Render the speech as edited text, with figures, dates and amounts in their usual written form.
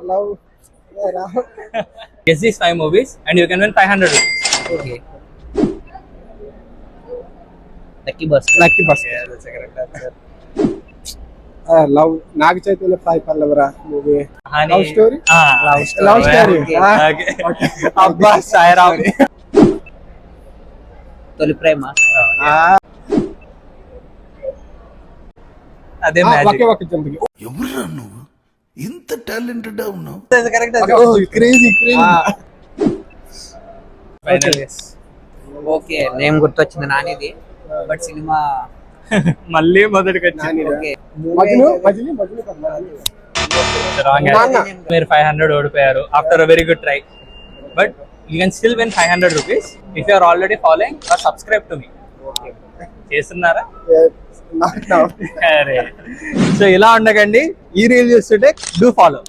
Love Rahul. Guess these 5 movies and you can win 500 rupees. Okay. Lucky Bus. Lucky bus. Love Naga Chaitanya Sai పల్లవరా movie. Honey. Love story? Love story. Okay. Okay. Abba Sairam. తొలి ప్రేమ. అదే magic. ఒకే ఒక జంతువు. ఎవరురా నువ్వు ఇంత talented ఉన్నావు? Correct. Crazy Final guess. Okay name గుర్తొచ్చింది నానిది బట్ సినిమా మళ్ళీ మొదటికి వచ్చింది. ఓకే మజ్ను పద్మారాణి. రాంగ్. మీరు 500 ఓడిపోయారు after a very good try. But you can still win 500 rupees if you are already following or subscribe to me. చేస్తున్నారా? Not now. అరే so ఇలా ఉండకండి. ఈ రీల్ చూస్తుంటే డూ ఫాలో.